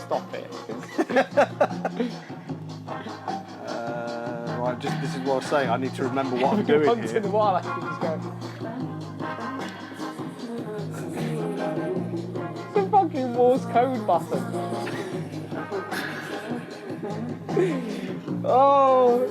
stop it. Right, this is what I was saying. I need to remember what I'm doing Once here. in a while, I can just go. It's a fucking Morse code button. Oh.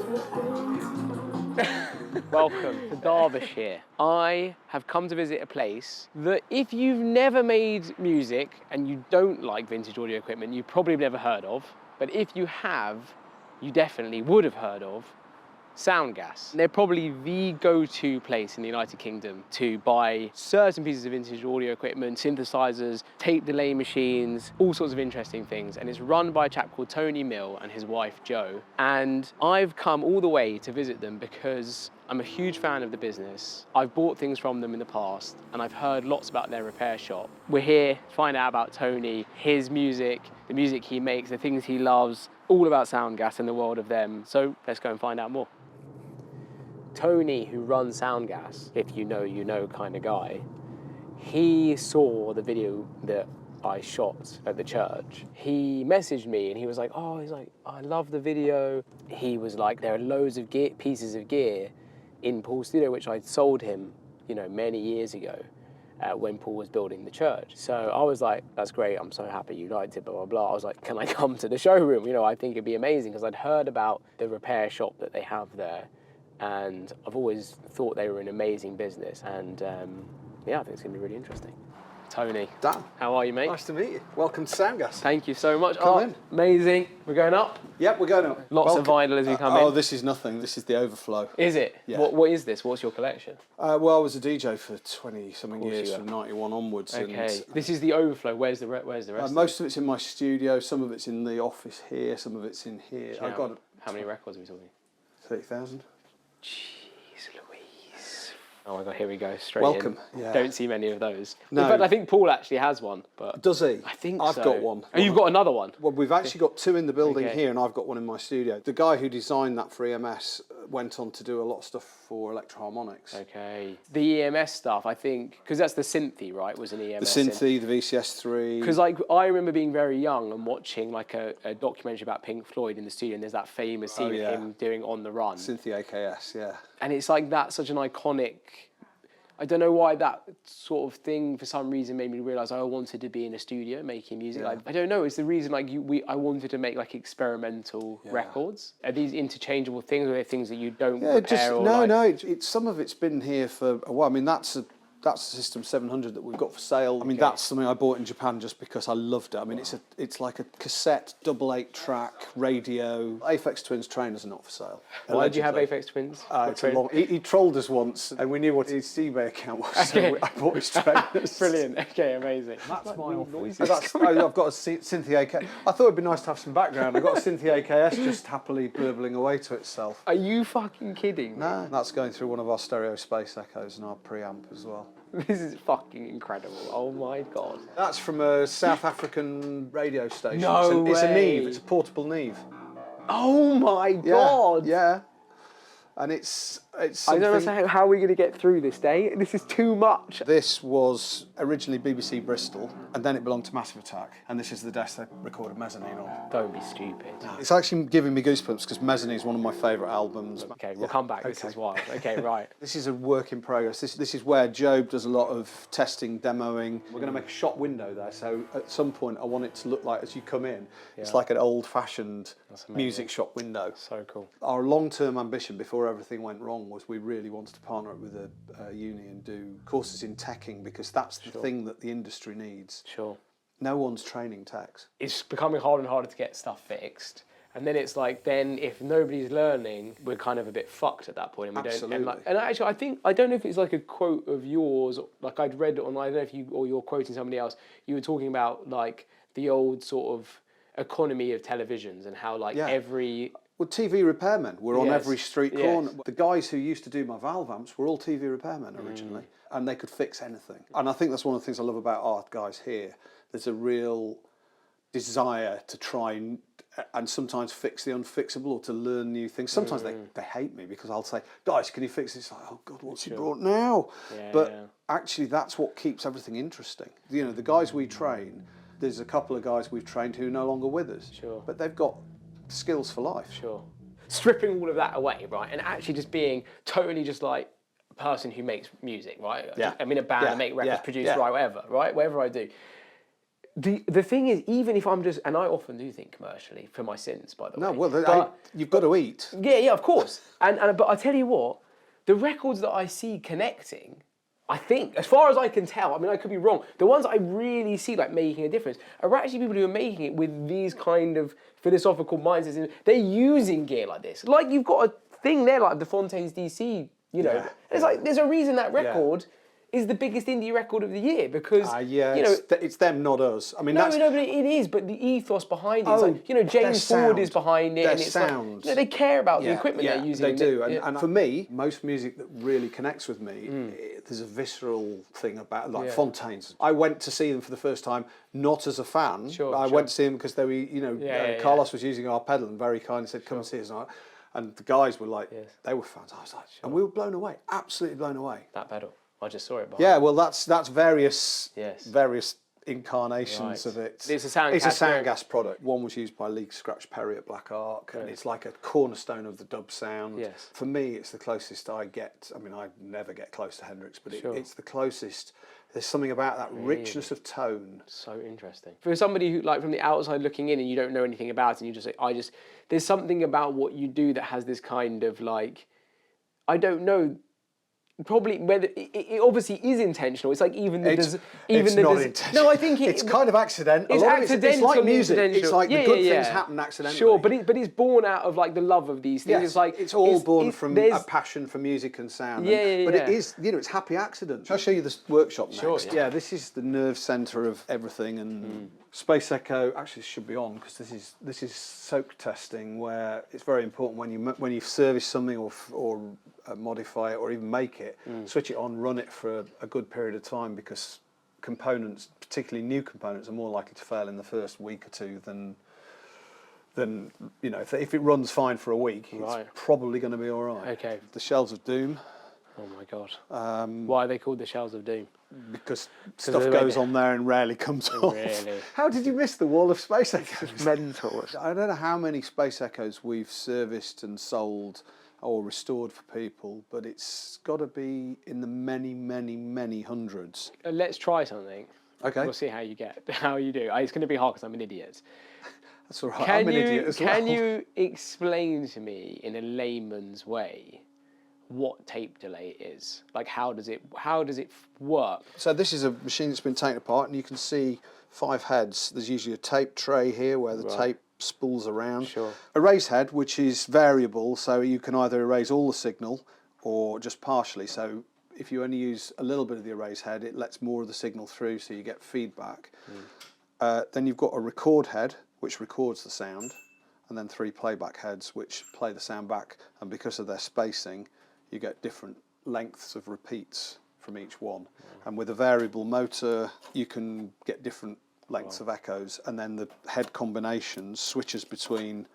Welcome to Derbyshire. I have come to visit a place that if you've never made music and you don't like vintage audio equipment, you've probably never heard of. But if you have, you definitely would have heard of SoundGas. They're probably the go-to place in the United Kingdom to buy certain pieces of vintage audio equipment, synthesizers, tape delay machines, all sorts of interesting things. And it's run by a chap called Tony Miln and his wife Jo. And I've come all the way to visit them because I'm a huge fan of the business. I've bought things from them in the past and I've heard lots about their repair shop. We're here to find out about Tony, his music, the music he makes, the things he loves, all about SoundGas and the world of them. So let's go and find out more. Tony, who runs SoundGas, if you know kind of guy, he saw the video that I shot at the church. He messaged me and he was like, I love the video. He was like, there are loads of pieces of gear in Paul's studio, which I'd sold him, many years ago when Paul was building the church. So I was like, that's great, I'm so happy you liked it, blah, blah, blah. I was like, can I come to the showroom? I think it'd be amazing, because I'd heard about the repair shop that they have there. And I've always thought they were an amazing business. And yeah, I think it's going to be really interesting. Tony. Dan. How are you, mate? Nice to meet you. Welcome to SoundGas. Thank you so much. Come in. Amazing. We're going up? Yep, we're going up. Lots of vinyl as we come in. Oh, this is nothing. This is the overflow. Is it? Yeah. What is this? What's your collection? Well, I was a DJ for 20-something years, from 91 onwards. Okay. And, this is the overflow. Where's the rest? Most of it's in my studio. Some of it's in the office here. Some of it's in here. I've got... How many records are we talking? 30,000. Jeez Louise. Oh my God, here we go, straight Welcome. in. Yeah. Don't see many of those. No. In fact, I think Paul actually has one. But Does he? I think I've so. got one. Oh, you've got another one? Well, we've actually got two in the building Okay. here, and I've got one in my studio. The guy who designed that for EMS went on to do a lot of stuff for Electro-Harmonics. Okay. The EMS stuff, I think, because that's the Synthy, right? Was an EMS. The Synthy, the VCS3. Because I remember being very young and watching like a documentary about Pink Floyd in the studio, and there's that famous scene of him doing On the Run. Synthy AKS, yeah. And it's like that's such an iconic. I don't know why that sort of thing for some reason made me realise I wanted to be in a studio making music. Yeah. Like, I don't know. It's the reason I wanted to make like experimental records. Are these interchangeable things, or are they things that you don't prepare? It's some of it's been here for a while. I mean, that's a System 700 that we've got for sale. I mean, that's something I bought in Japan just because I loved it. I mean, it's like a cassette, 8-track radio. Aphex Twins trainers are not for sale. Why do you have Aphex Twins? It's a long. He trolled us once, and we knew what his eBay account was. Okay. So I bought his trainers. Brilliant. Okay, amazing. That's my office. I've got a Synthy AK. I thought it'd be nice to have some background. I've got a Synthy AKS just happily burbling away to itself. Are you fucking kidding me? No, that's going through one of our stereo space echoes and our preamp as well. This is fucking incredible. Oh my God. That's from a South African radio station. No It's a way. Neve. It's a portable Neve. Oh my God. Yeah. And it's something... I don't understand how are we going to get through this day? This is too much. This was originally BBC Bristol, and then it belonged to Massive Attack. And this is the desk they recorded Mezzanine on. Don't be stupid. It's actually giving me goosebumps because Mezzanine is one of my favourite albums. Okay, we'll come back. This is wild. Okay, right. This is a work in progress. This is where Job does a lot of testing, demoing. We're going to make a shop window there, so at some point I want it to look like, as you come in, it's like an old-fashioned music shop window. So cool. Our long-term ambition before everything went wrong was we really wanted to partner up with a uni and do courses in teching, because that's the thing that the industry needs. Sure. No one's training techs. It's becoming harder and harder to get stuff fixed. And then it's like, then if nobody's learning, we're kind of a bit fucked at that point. And we Absolutely. don't. And actually, I don't know if it's like a quote of yours, like I'd read it on, I don't know if you, or you're quoting somebody else, you were talking about like the old sort of economy of televisions and how like every... Well, TV repairmen were on every street corner. Yes. The guys who used to do my valve amps were all TV repairmen originally, and they could fix anything. And I think that's one of the things I love about our guys here. There's a real desire to try and sometimes fix the unfixable, or to learn new things. Sometimes they hate me because I'll say, guys, can you fix this? It's like, oh God, what's he brought now? But actually that's what keeps everything interesting. You know, the guys we train, There's a couple of guys we've trained who are no longer with us. Sure. But they've got skills for life. Sure. Stripping all of that away, right, and actually just being totally just like a person who makes music, right? Yeah. I'm in a band, I make records, produce, write, whatever, right? Whatever I do. The thing is, even if I'm just, and I often do think commercially for my sins, by the way. No, well, you've got to eat. Yeah, of course. But I tell you what, the records that I see connecting, I think, as far as I can tell, I mean, I could be wrong, the ones I really see like making a difference are actually people who are making it with these kind of philosophical mindsets. They're using gear like this. Like, you've got a thing there like the Fontaines DC, you know. Yeah. It's like, there's a reason that record is the biggest indie record of the year, because you know, it's them, not us. I mean, but it is. But the ethos behind it, it's like, you know, James Ford is behind it, and it's like, you know, they care about the equipment they're using. They do, and for me, most music that really connects with me, there's a visceral thing about like Fontaines. I went to see them for the first time, not as a fan. I went to see them because they were, you know, Carlos was using our pedal and very kindly said, "Come and see us." And the guys were like, they were fans. I was like, and we were blown away, absolutely blown away. That pedal. I just saw it. Well, that's various incarnations of it. It's a SoundGas product. One was used by Lee Scratch Perry at Black Ark, and it's like a cornerstone of the dub sound. Yes. For me, it's the closest I get. I mean, I never get close to Hendrix, but it's the closest. There's something about that richness of tone. So interesting. For somebody who, like, from the outside looking in and you don't know anything about it, and you just say, there's something about what you do that has this kind of like, I don't know, probably whether it obviously is intentional. It's like it's not intentional. No, I think it's kind of accidental. It's accidental. It's like music. It's like the good things happen accidentally. Sure, but it's born out of like the love of these things. Yes, it's like it's all born from a passion for music and sound. But it is, you know, it's happy accidents. I'll show you this workshop next. Sure, yeah, this is the nerve centre of everything, and Space Echo actually should be on because this is soak testing, where it's very important when you service something or modify it or even make it, switch it on, run it for a good period of time, because components, particularly new components, are more likely to fail in the first week or two than you know, if it runs fine for a week, it's probably going to be all right. Okay. The Shells of Doom. Oh my God. Why are they called the Shells of Doom? Because stuff goes on there and rarely comes off. Really? How did you miss the wall of Space Echoes? It's mental. I don't know how many Space Echoes we've serviced and sold or restored for people, but it's got to be in the many, many, many hundreds. Let's try something. Okay. We'll see how you do. It's going to be hard because I'm an idiot. That's all right. I'm an idiot as well. Can you explain to me in a layman's way what tape delay is? Like, how does it work? So this is a machine that's been taken apart, and you can see 5 heads. There's usually a tape tray here where the tape spools around. Sure. Erase head, which is variable, so you can either erase all the signal or just partially. So if you only use a little bit of the erase head, it lets more of the signal through, so you get feedback. Then you've got a record head, which records the sound, and then 3 playback heads, which play the sound back. And because of their spacing, you get different lengths of repeats from each one. And with a variable motor, you can get different lengths of echoes, and then the head combinations switches between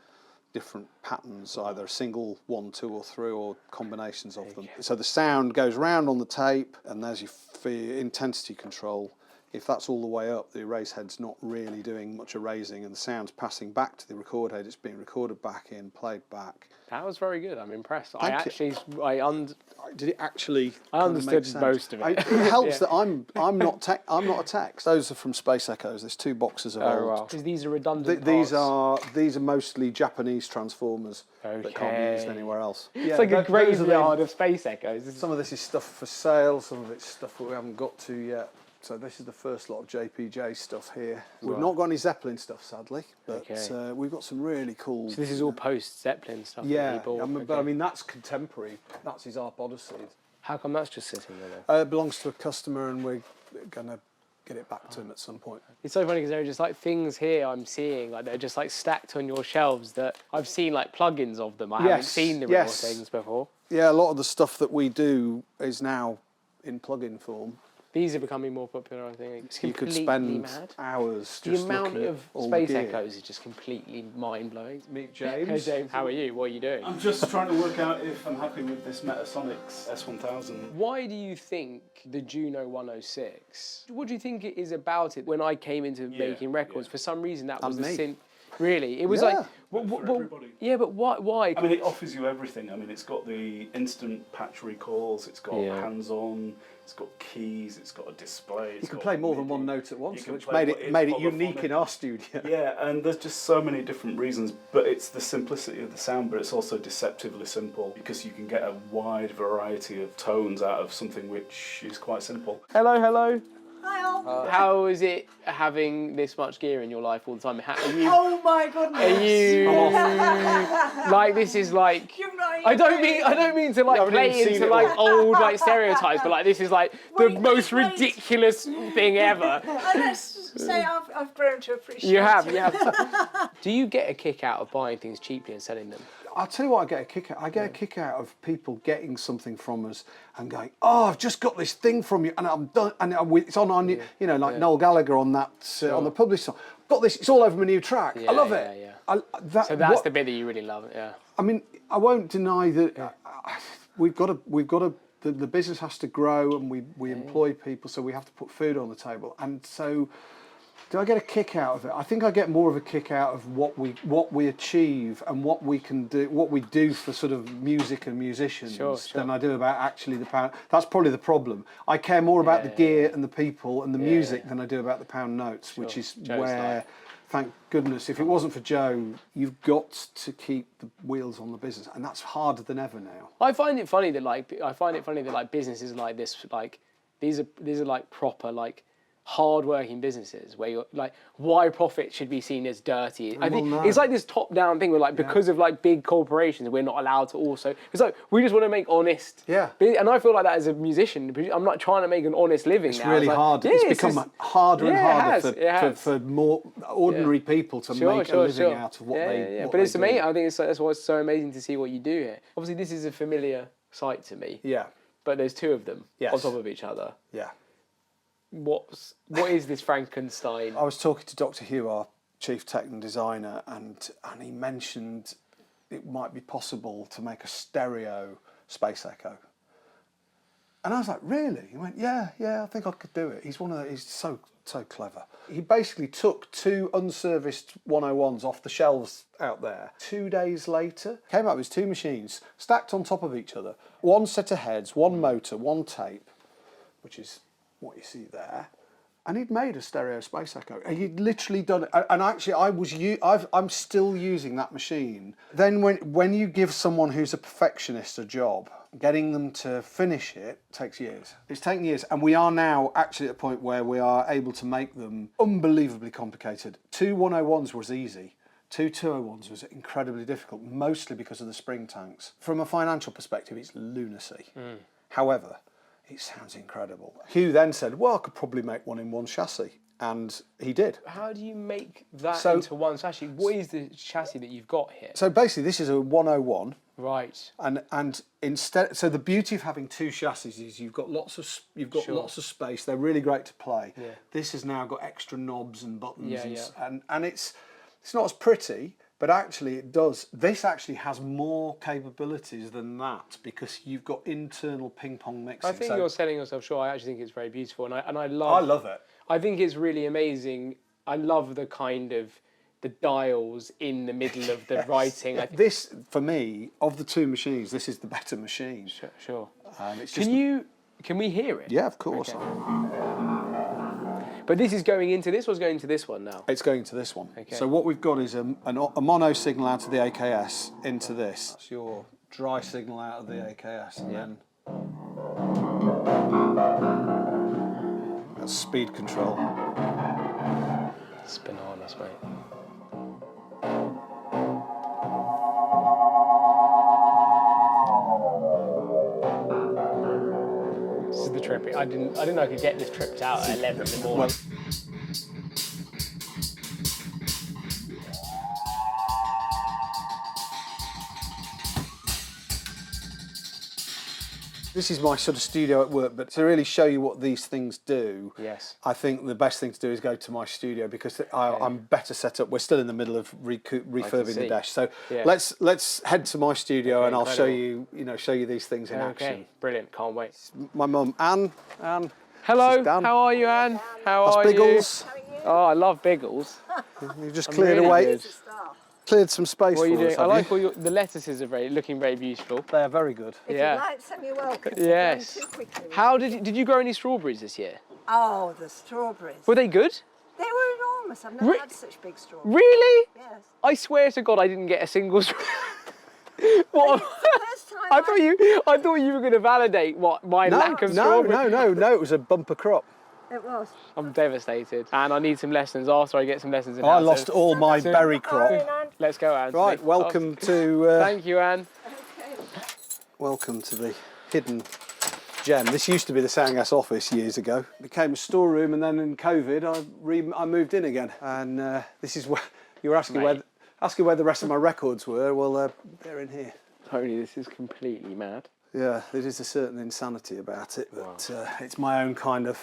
different patterns, either a single 1, 2 or 3, or combinations of them. So the sound goes round on the tape, and there's your intensity control. If that's all the way up, the erase head's not really doing much erasing, and the sound's passing back to the record head. It's being recorded back in, played back. That was very good. I'm impressed. Did it actually? I understood most of it. It helps that I'm not a tech. Those are from Space Echoes. There's 2 boxes of old. Because these are redundant These are mostly Japanese transformers that can't be used anywhere else. It's like a graveyard of Space Echoes. Some of this is stuff for sale. Some of it's stuff that we haven't got to yet. So this is the first lot of JPJ stuff here. We've not got any Zeppelin stuff, sadly, but we've got some really cool... So this is all post-Zeppelin stuff? Yeah, but I mean, that's contemporary. That's his Arp Odyssey. How come that's just sitting there? It belongs to a customer, and we're going to get it back to him at some point. It's so funny because there are just like things here I'm seeing, like they're just like stacked on your shelves that I've seen like plugins of them. I haven't seen the real things before. Yeah, a lot of the stuff that we do is now in plugin form. These are becoming more popular, I think. It's You could completely spend mad. hours The just amount looking of at all space the gear. echoes is just completely mind-blowing. Meet James. Hey James, how are you? What are you doing? I'm just trying to work out if I'm happy with this Metasonics S1000. Why do you think the Juno 106? What do you think it is about it? When I came into making records, for some reason that was And the me. synth. Really, it was Yeah. like, For everybody. yeah, but why? I mean, it offers you everything. I mean, it's got the instant patch recalls, it's got Yeah. hands-on, it's got keys, it's got a display. You can play more than one note at once, You can which play made what it is made it polyphonic. unique in our studio. Yeah, and there's just so many different reasons, but it's the simplicity of the sound, but it's also deceptively simple because you can get a wide variety of tones out of something which is quite simple. Hello, hello. Hi all. How is it having this much gear in your life all the time? Are you? Oh my goodness. Are you like this is like? You're not I don't mean to like haven't even play seen into it like all. old like stereotypes, but like this is like the Wait, most wait. ridiculous thing ever. And let's say I've grown to appreciate You have, it. you have. Do you get a kick out of buying things cheaply and selling them? I'll tell you what I get a kick out. I get a kick out of people getting something from us and going, "Oh, I've just got this thing from you, and I'm done." And it's on you know, like Noel Gallagher on that on the published song. Got this. It's all over my new track. I love it. Yeah. So So that's the bit that you really love. Yeah. I mean, I won't deny that we've got to. The business has to grow, and we employ people, so we have to put food on the table. And so, do I get a kick out of it? I think I get more of a kick out of what we achieve and what we can do, what we do for sort of music and musicians Sure. than I do about actually the pound. That's probably the problem. I care more about the gear and the people and the music than I do about the pound notes, which is Joe's where. like- Thank goodness, if it wasn't for Joe, you've got to keep the wheels on the business, and that's harder than ever now. I find it funny that like businesses like this, like these are like proper like hard-working businesses where you're like, why profit should be seen as dirty. I think no. it's like this top-down thing where like because of like big corporations we're not allowed to also. It's like we just want to make honest. Yeah. And I feel like that as a musician, I'm not trying to make an honest living. It's now. really like, hard. yeah, It's become harder and harder it has. for more ordinary people to make a living out of what they. Yeah. What But they it's do. amazing. I think that's why it's so amazing to see what you do here. Obviously, this is a familiar sight to me. Yeah, But there's two of them on Yes. top of each other. yeah. What is this Frankenstein? I was talking to Dr. Hugh, our chief tech and designer, and he mentioned it might be possible to make a stereo Space Echo. And I was like, really? He went, yeah, I think I could do it. He's so clever. He basically took two unserviced 101s off the shelves out there. 2 days later, came up with two machines stacked on top of each other. One set of heads, one motor, one tape, which is what you see there. And he'd made a stereo Space Echo. And he'd literally done it. And actually, I'm still using that machine. Then when you give someone who's a perfectionist a job, getting them to finish it takes years. It's taken years. And we are now actually at a point where we are able to make them unbelievably complicated. Two 101s was easy. Two 201s was incredibly difficult, mostly because of the spring tanks. From a financial perspective, it's lunacy. However, it sounds incredible. Hugh then said, well, I could probably make one in one chassis. And he did. How do you make that So- into one chassis? What is the chassis that you've got here? So basically, this is a 101. Right. And instead, so the beauty of having two chassis is you've got lots of lots of space. They're really great to play. Yeah. This has now got extra knobs and buttons. Yeah, And it's not as pretty, but actually it does. This actually has more capabilities than that because you've got internal ping pong mixing. I think So you're selling yourself short. I actually think it's very beautiful, and I I love. love it. I think it's really amazing. I love the kind of the dials in the middle of the writing. I think. This, for me, of the two machines, this is the better machine. Sure. It's just Can we hear it? Yeah, of course. Okay. But this is going into this, or is going to this one now? It's going to this one. Okay. So what we've got is a mono signal out of the AKS into this. That's your dry signal out of the AKS, and then that's speed control. It's bananas, mate. This is the trip. I didn't know I could get this tripped out at 11 in the morning. Well, This is my sort of studio at work, but to really show you what these things do, Yes. I think the best thing to do is go to my studio because I'm better set up. We're still in the middle of refurbing the desk, so Yeah. let's head to my studio Okay, and I'll show incredible. show you these things in action. Okay, brilliant. Can't wait. My mum, Anne. Hello. This is Dan. How are you, Anne? How That's are Biggles. you? Oh, I love Biggles. You've just I'm cleared really away, good. cleared some space What are you for us. doing? I have like you? all the lettuces are looking very beautiful. They are very good. If Yeah. you like some, you're welcome. Yes. Don't too quickly. How did you grow any strawberries this year? Oh, the strawberries. Were they good? They were enormous. I've never Re- had such big strawberries. Really? Yes. I swear to God, I didn't get a single strawberry. What? It's the first time I thought you were going to validate what my lack of no, strawberries. no. It was a bumper crop. It was. I'm devastated, and I need some lessons after I get some lessons in I how to- lost all my berry crop. Let's go, Anne. Right, welcome to Thank you, Anne. welcome to the hidden gem. This used to be the SoundGas office years ago. It became a storeroom, and then in COVID, I moved in again. And this is where you were asking where the rest of my records were. Well, they're in here. Tony, this is completely mad. Yeah, there is a certain insanity about it, but it's my own kind of.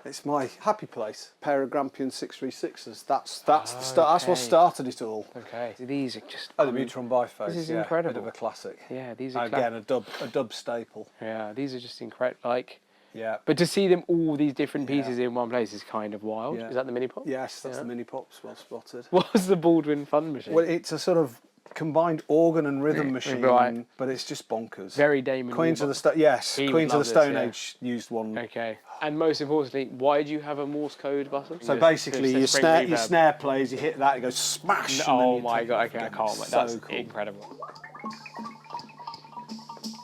It's my happy place. Pair of Grampian 636s. That's the start. That's what started it all. Okay. These are just. Oh, the Neutron biface. This is yeah, incredible. Bit of a classic. Yeah, these are Again, a dub staple. Yeah, these are just incredible. Like, Yeah. but to see them all these different pieces in one place is kind of wild. Yeah. Is that the mini pop? Yes, that's the mini pops. Well spotted. What was the Baldwin Fun Machine? Well, it's a sort of combined organ and rhythm machine, Right. but it's just bonkers. Very Damon. Queens of Albarn. the Stone. Yes, He would Queens of the love Stone this, yeah. Age used one. Okay. And most importantly, why do you have a Morse code button? So basically, your Spring snare, reverb. plays, you hit that, it goes smash. and then Oh you my take God! it Okay, I again. can't wait. So That's cool. incredible.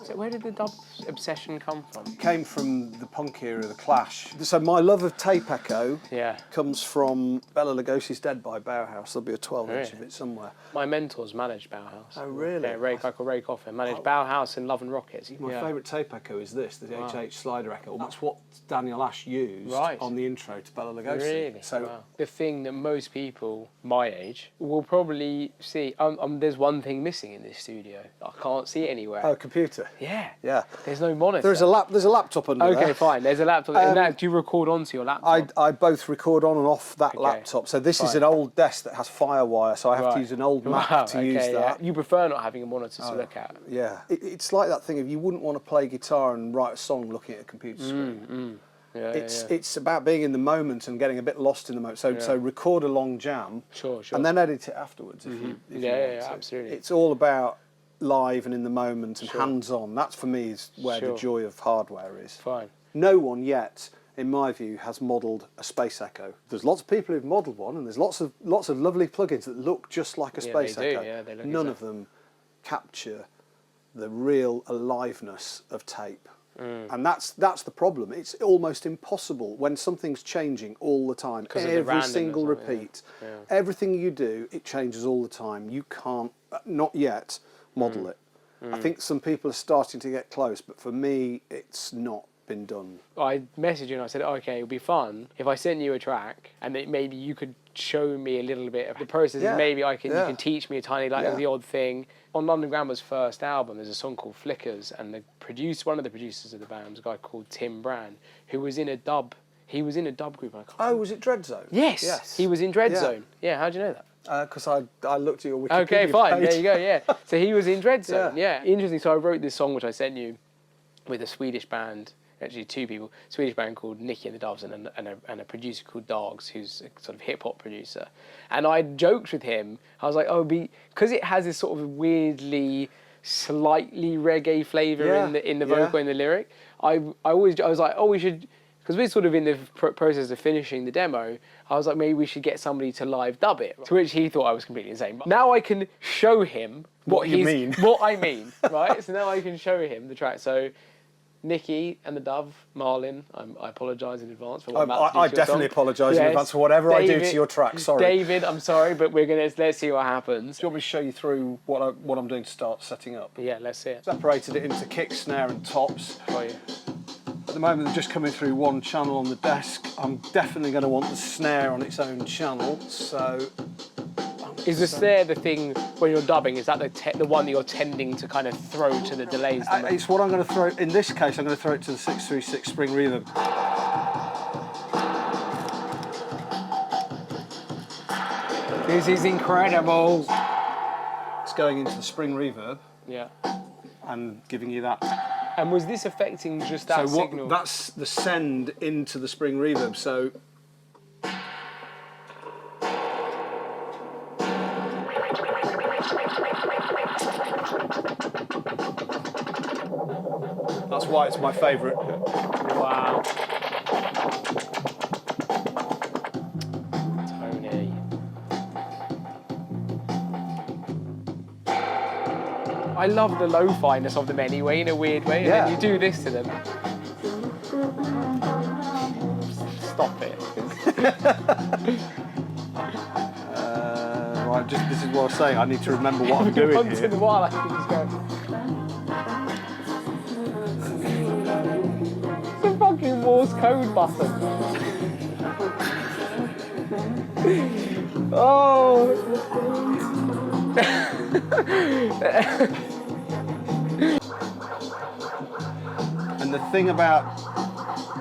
So where did the dub obsession come from? Came from the punk era, the Clash. So my love of tape echo Yeah. comes from Bela Lugosi's Dead by Bauhaus. There'll be a 12-inch of Really? it somewhere. My mentors managed Bauhaus. Oh, really? Yeah, a guy called Ray Coffin managed Bauhaus and Love and Rockets. My Yeah. favourite tape echo is this, the HH slider echo. And that's what Daniel Ash used on the intro to Bela Lugosi. Really? So Wow. The thing that most people my age will probably see, there's one thing missing in this studio. I can't see it anywhere. Oh, computer. Yeah. Yeah. There's no monitor. There's a laptop under there. Okay, fine. There's a laptop. And that, do you record onto your laptop? I both record on and off that laptop. So this is an old desk that has Firewire, so I have to use an old Mac to use that. Yeah. You prefer not having a monitor to look at. Yeah. It's like that thing of you wouldn't want to play guitar and write a song looking at a computer screen. Yeah, It's about being in the moment and getting a bit lost in the moment. So record a long jam, Sure. and then edit it afterwards if you want to. Absolutely. It's all about live and in the moment and hands-on. That's for me is where the joy of hardware is. Fine. No one yet, in my view, has modelled a Space Echo. There's lots of people who've modelled one, and there's lots of lovely plugins that look just like a Space they do, Echo. yeah, they look None of them capture the real aliveness of tape. And that's the problem. It's almost impossible when something's changing all the time. Every single repeat. Yeah. Everything you do, it changes all the time. You can't, not yet, model it. I think some people are starting to get close, but for me, it's not been done. I messaged you and I said, okay, it would be fun if I sent you a track and that maybe you could show me a little bit of the process. Yeah. Maybe you can teach me a tiny, the odd thing. On London Grammar's first album, there's a song called Flickers, and one of the producers of the band was a guy called Tim Brand, who was in a dub. He was in a dub group. Was it Dread Zone? Yes. He was in Dread Zone. Yeah, how do you know that? Because I looked at your Wikipedia Okay, fine. page. There you go. Yeah. So he was in Dread Zone. Yeah. Interesting. So I wrote this song which I sent you with a Swedish band. Actually, two people. Swedish band called Nicky and the Doves, and a producer called Dogs, who's a sort of hip hop producer. And I joked with him. I was like, because it has this sort of weirdly, slightly reggae flavour in the vocal and the lyric. I was like, we should. Because we're sort of in the process of finishing the demo, I was like, maybe we should get somebody to live dub it. To which he thought I was completely insane. But now I can show him what I mean, right? So now I can show him the track. So Nicky and the Dove, Marlin, I apologise in advance for what I'm about to do I to your definitely song. apologise in advance for whatever I do David- to your track. Sorry. David, I'm sorry, but let's see what happens. Do you want me to show you through what I'm doing to start setting up? Yeah, let's see it. Separated it into kick, snare and tops. For you. At the moment they're just coming through one channel on the desk. I'm definitely going to want the snare on its own channel, so I'm going Is the snare the thing when you're dubbing? Is that the one that you're tending to kind of throw to the delays? It's what I'm going to throw. In this case, I'm going to throw it to the 636 spring reverb. This is incredible. It's going into the spring reverb. Yeah. And giving you that. And was this affecting just that signal? That's the send into the spring reverb. So. That's why it's my favourite. Wow. Tony. I love the lo-fi-ness of them anyway, in a weird way, and then you do this to them. Stop it. Right, this is what I was saying. I need to remember what I'm doing Once here. in a while, I think he's going. It's a fucking Morse code button. Oh. And the thing about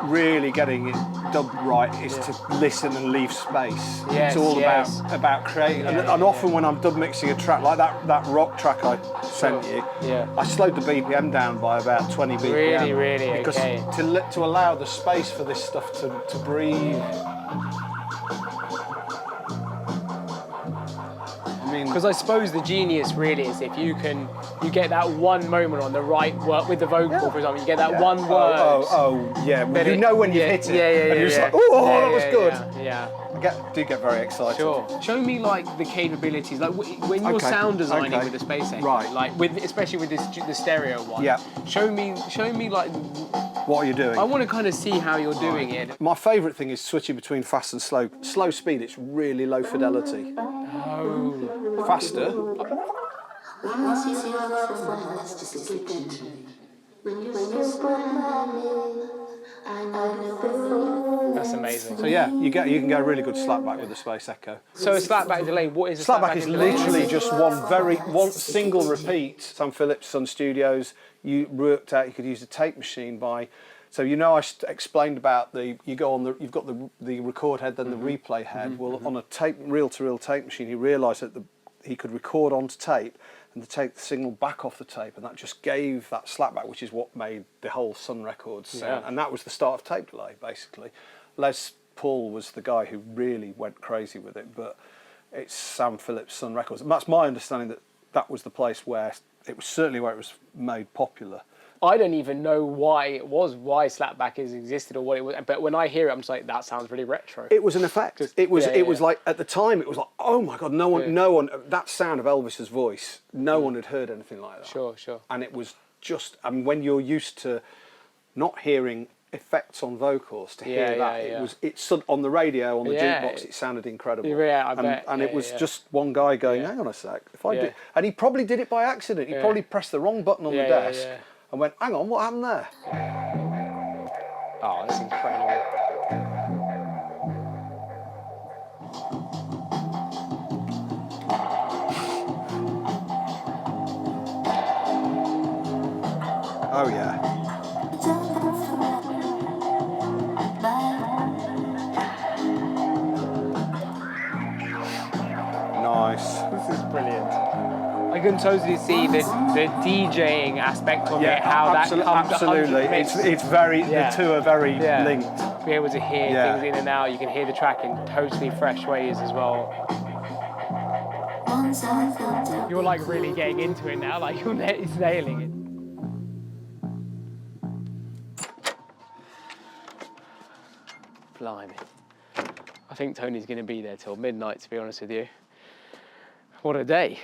really getting it dubbed right is to listen and leave space. Yes, it's all yes. about creating. And often when I'm dub mixing a track, like that rock track I sent you, I slowed the BPM down by about 20 BPM. Really, because okay. to allow the space for this stuff to breathe. Because I suppose the genius really is if you get that one moment on the right word with the vocal, for example, you get that one word. Yeah. Well, you know when you hit it, and you're just like, oh, that was good. Yeah. I do get very excited. Sure. Show me like the capabilities, like when you're sound designing with the Space Echo, right? Like especially with the stereo one. Yeah. Show me like. What are you doing? I want to kind of see how you're doing it. My favourite thing is switching between fast and slow. Slow speed, it's really low fidelity. Oh. Faster. That's amazing. So yeah, you can get a really good slapback with the Space Echo. So a slapback delay. What is a Slapback is literally just one single repeat. Sam Phillips, Sun Studios. You worked out you could use a tape machine by. So I explained about you've got the record head, then the replay head. Well, on a reel-to-reel tape machine, he realised that he could record onto tape and to take the signal back off the tape, and that just gave that slapback, which is what made the whole Sun Records sound. And that was the start of tape delay, basically. Les Paul was the guy who really went crazy with it, but it's Sam Phillips, Sun Records. And that's my understanding that was the place where it was certainly where it was made popular. I don't even know why slapback has existed or what it was, but when I hear it, I'm just like, that sounds really retro. It was an effect. It was like, at the time, it was like, oh my God, no one, that sound of Elvis's voice, no one had heard anything like that. Sure. And it was just, when you're used to not hearing effects on vocals, to hear that, it's on the radio, on the jukebox, it sounded incredible. Yeah, I bet. And it was just one guy going, hang on a sec, if I do, and he probably did it by accident. He probably pressed the wrong button on the desk. And went, hang on, what happened there? Oh, that's incredible. Oh, yeah. Nice. This is brilliant. I can totally see the DJing aspect of it, how that comes. Absolutely, it's very. The two are very linked. Be able to hear things in and out. You can hear the track in totally fresh ways as well. You're like really getting into it now. Like you're nailing it. Blimey. I think Tony's going to be there till midnight, to be honest with you. What a day.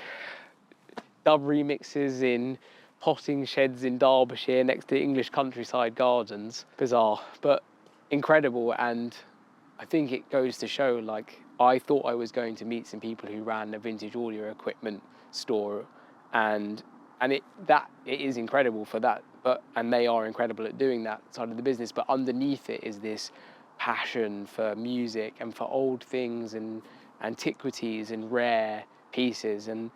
Dub remixes in potting sheds in Derbyshire next to English countryside gardens. Bizarre, but incredible. And I think it goes to show, like, I thought I was going to meet some people who ran a vintage audio equipment store, and it is incredible for that, and they are incredible at doing that side of the business, but underneath it is this passion for music and for old things and antiquities and rare pieces, and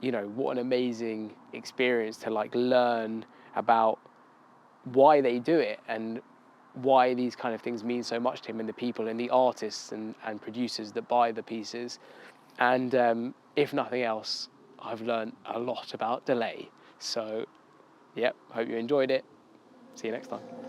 you know, what an amazing experience to like learn about why they do it and why these kind of things mean so much to him, and the people and the artists and producers that buy the pieces. And if nothing else, I've learned a lot about delay. So, yep, hope you enjoyed it. See you next time.